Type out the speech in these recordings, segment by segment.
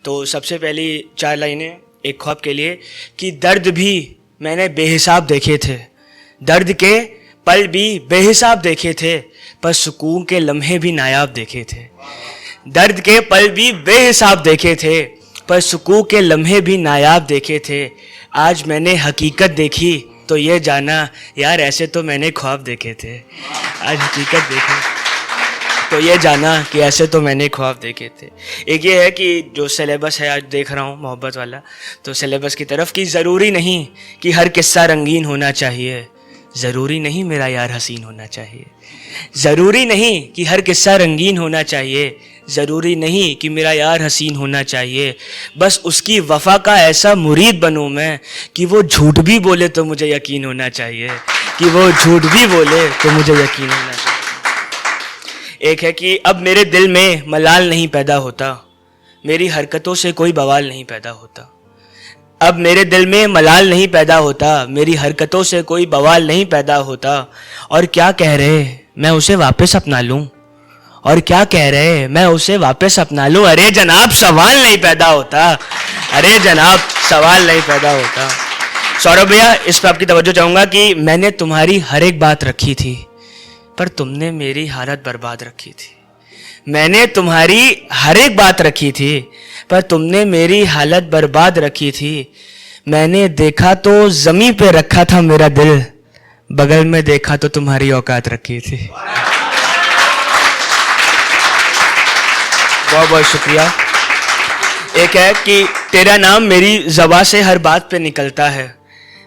तो सबसे पहली 4 लाइनें एक ख्वाब के लिए कि दर्द भी मैंने बेहिसाब देखे थे, दर्द के पल भी बेहिसाब देखे थे, पर सुकून के लम्हे भी नायाब देखे थे। दर्द के पल भी बेहिसाब देखे थे, पर सुकून के लम्हे भी नायाब देखे थे। आज मैंने हकीकत देखी तो ये जाना यार ऐसे तो मैंने ख्वाब देखे थे। आज हकीकत देखी तो ये जाना कि ऐसे तो मैंने ख्वाब देखे थे। एक ये है कि जो सिलेबस है आज देख रहा हूँ मोहब्बत वाला, तो सिलेबस की तरफ कि ज़रूरी नहीं कि हर किस्सा रंगीन होना चाहिए, ज़रूरी नहीं मेरा यार हसीन होना चाहिए, ज़रूरी नहीं कि हर किस्सा रंगीन होना चाहिए, ज़रूरी नहीं कि मेरा यार हसीन होना चाहिए। बस उसकी वफ़ा का ऐसा मुरीद बनूँ मैं कि वो झूठ भी बोले तो मुझे यकीन होना चाहिए, कि वो झूठ भी बोले तो मुझे यकीन होना चाहिए। एक है कि अब मेरे दिल में मलाल नहीं पैदा होता, मेरी हरकतों से कोई बवाल नहीं पैदा होता। अब मेरे दिल में मलाल नहीं पैदा होता, मेरी हरकतों से कोई बवाल नहीं पैदा होता। और क्या कह रहे मैं उसे वापस अपना लूं, और क्या कह रहे मैं उसे वापस अपना लूं। अरे जनाब सवाल नहीं पैदा होता, अरे जनाब सवाल नहीं पैदा होता। सौरभ भैया इस पर आपकी तवज्जो चाहूँगा कि मैंने तुम्हारी हर एक बात रखी थी, पर तुमने मेरी हालत बर्बाद रखी थी। मैंने तुम्हारी हर एक बात रखी थी, पर तुमने मेरी हालत बर्बाद रखी थी। मैंने देखा तो ज़मीं पे रखा था मेरा दिल, बगल में देखा तो तुम्हारी औकात रखी थी। बहुत बहुत शुक्रिया। एक है कि तेरा नाम मेरी ज़बां से हर बात पे निकलता है,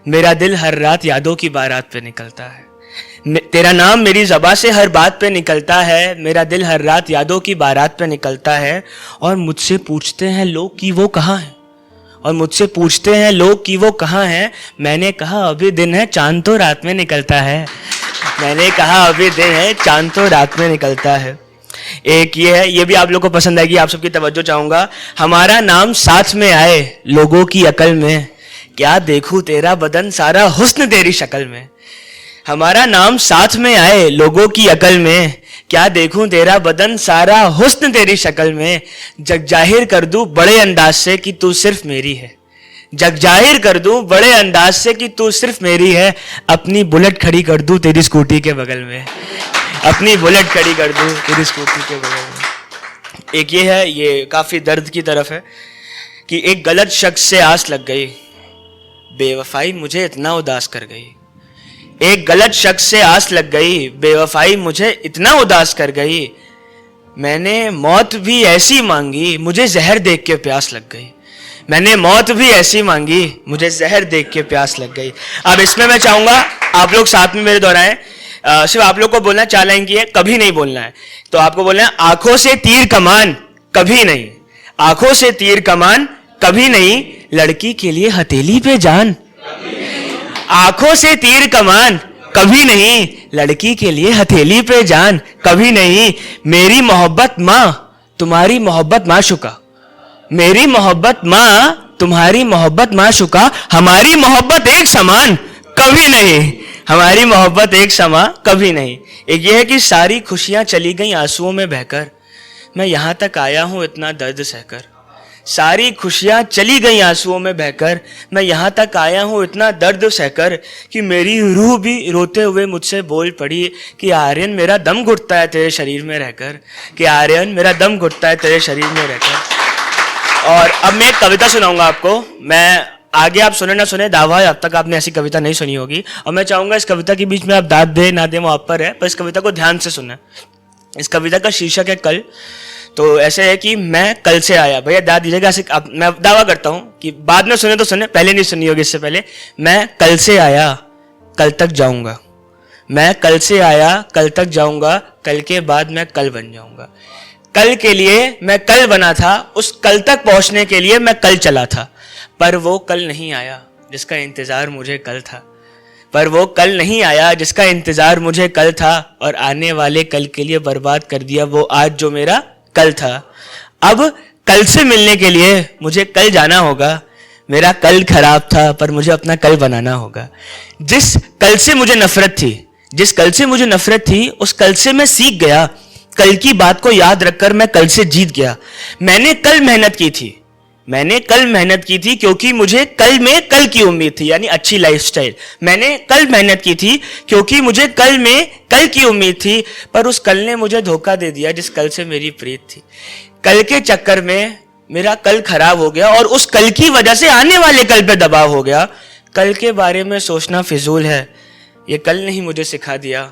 मेरा दिल हर रात यादों की बारात पे निकलता है। तेरा नाम मेरी ज़बां से हर बात पे निकलता है, मेरा दिल हर रात यादों की बारात पे निकलता है। और मुझसे पूछते हैं लोग कि वो कहाँ है, और मुझसे पूछते हैं लोग कि वो कहाँ है। मैंने कहा अभी दिन है चांद तो रात में निकलता है, मैंने कहा अभी दिन है चांद तो रात में निकलता है। एक ये है, ये भी आप लोग को पसंद आएगी, आप सबकी तवज्जो चाहूँगा। हमारा नाम साथ में आए लोगों की अकल में, क्या देखूँ तेरा बदन सारा हुस्न तेरी शक्ल में। हमारा नाम साथ में आए लोगों की अकल में, क्या देखूं तेरा बदन सारा हुस्न तेरी शक्ल में। जग जाहिर कर दूं बड़े अंदाज से कि तू सिर्फ मेरी है, जग जाहिर कर दूं बड़े अंदाज से कि तू सिर्फ मेरी है। अपनी बुलेट खड़ी कर दूं तेरी स्कूटी के बगल में, अपनी बुलेट खड़ी कर दूं तेरी स्कूटी के बगल में। एक ये है, ये काफ़ी दर्द की तरफ है कि एक गलत शख्स से आस लग गई, बेवफाई मुझे इतना उदास कर गई। एक गलत शख्स से आस लग गई, बेवफाई मुझे इतना उदास कर गई। मैंने मौत भी ऐसी मांगी, मुझे जहर देख के प्यास लग गई। मैंने मौत भी ऐसी मांगी, मुझे जहर देख के प्यास लग गई। अब इसमें मैं चाहूँगा आप लोग साथ में मेरे दोहराएं। सिर्फ आप लोग को बोलना 4 लाइन की है, कभी नहीं बोलना है। तो आपको बोलना है आंखों से तीर कमान कभी नहीं, आंखों से तीर कमान कभी नहीं, लड़की के लिए हथेली पे जान। आंखों से तीर कमान कभी नहीं, लड़की के लिए हथेली पे जान कभी नहीं। मेरी मोहब्बत माँ तुम्हारी मोहब्बत माशुका, मेरी मोहब्बत माँ तुम्हारी मोहब्बत माशुका। हमारी मोहब्बत एक समान कभी नहीं, हमारी मोहब्बत एक समान कभी नहीं। एक ये है कि सारी खुशियाँ चली गई आंसुओं में बहकर, मैं यहाँ तक आया हूँ इतना दर्द सहकर। सारी खुशियाँ चली गई आंसुओं में बहकर, मैं यहाँ तक आया हूँ इतना दर्द सहकर। कि मेरी रूह भी रोते हुए मुझसे बोल पड़ी कि आर्यन मेरा दम घुटता है तेरे शरीर में रहकर, कि आर्यन मेरा दम घुटता है तेरे शरीर में रहकर। और अब मैं एक कविता सुनाऊंगा आपको। मैं आगे आप सुने ना सुने, दावा है अब तक आपने ऐसी कविता नहीं सुनी होगी, और मैं चाहूँगा इस कविता के बीच में आप दाद दे ना दे वो आप पर है, पर इस कविता को ध्यान से सुने। इस कविता का शीर्षक है कल। तो ऐसे है कि मैं कल से आया, भैया दाद दीजिएगा। मैं दावा करता हूँ कि बाद में सुने तो सुने, पहले नहीं सुनी होगी इससे पहले। मैं कल से आया कल तक जाऊँगा, मैं कल से आया कल तक जाऊँगा, कल के बाद मैं कल बन जाऊँगा। कल के लिए मैं कल बना था, उस कल तक पहुँचने के लिए मैं कल चला था, पर वो कल नहीं आया जिसका इंतज़ार मुझे कल था, पर वो कल नहीं आया जिसका इंतज़ार मुझे कल था। और आने वाले कल के लिए बर्बाद कर दिया वो आज जो मेरा कल था। अब कल से मिलने के लिए मुझे कल जाना होगा, मेरा कल खराब था पर मुझे अपना कल बनाना होगा। जिस कल से मुझे नफरत थी, जिस कल से मुझे नफरत थी, उस कल से मैं सीख गया। कल की बात को याद रखकर मैं कल से जीत गया। मैंने कल मेहनत की थी, मैंने कल मेहनत की थी क्योंकि मुझे कल में कल की उम्मीद थी, यानी अच्छी लाइफस्टाइल। मैंने कल मेहनत की थी क्योंकि मुझे कल में कल की उम्मीद थी, पर उस कल ने मुझे धोखा दे दिया जिस कल से मेरी प्रीत थी। कल के चक्कर में मेरा कल खराब हो गया और उस कल की वजह से आने वाले कल पे दबाव हो गया। कल के बारे में सोचना फिजूल है, ये कल ने ही मुझे सिखा दिया।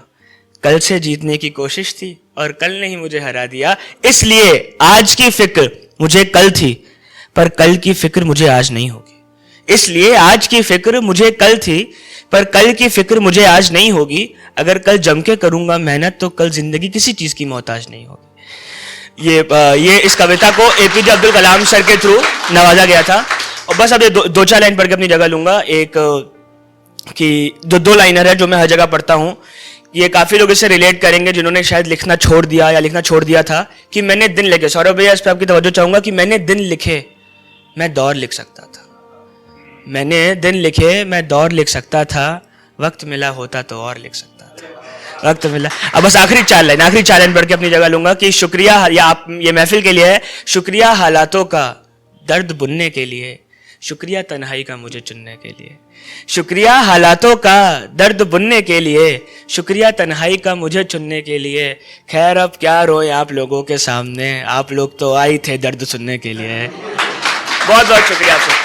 कल से जीतने की कोशिश थी और कल ने ही मुझे हरा दिया। इसलिए आज की फिक्र मुझे कल थी, पर कल की फिक्र मुझे आज नहीं होगी। इसलिए आज की फिक्र मुझे कल थी, पर कल की फिक्र मुझे आज नहीं होगी। अगर कल जम के करूंगा मेहनत तो कल जिंदगी किसी चीज की मोहताज नहीं होगी। ये इस कविता को एपीजे अब्दुल कलाम सर के थ्रू नवाजा गया था। और बस अब ये दो चार लाइन पढ़ के अपनी जगह लूंगा। एक कि दो लाइनर है जो मैं हर जगह पढ़ता हूं। ये काफी लोग इससे रिलेट करेंगे जिन्होंने शायद लिखना छोड़ दिया या लिखना छोड़ दिया था। कि मैंने दिन लिखे, सौरभ भैया इस पर आपकी तवज्जो चाहूंगा, कि मैंने दिन लिखे मैं दौर लिख सकता था। मैंने दिन लिखे मैं दौर लिख सकता था, वक्त मिला होता तो और लिख सकता था, वक्त मिला। अब बस आखिरी चार लाइन पढ़ के अपनी जगह लूंगा कि शुक्रिया, या आप ये महफिल के लिए है, शुक्रिया हालातों का दर्द बुनने के लिए, शुक्रिया तन्हाई का मुझे चुनने के लिए। शुक्रिया हालातों का दर्द बुनने के लिए, शुक्रिया तन्हाई का मुझे चुनने के लिए। खैर अब क्या रोए आप लोगों के सामने, आप लोग तो आई थे दर्द सुनने के लिए। बहुत बहुत शुक्रिया आपसे।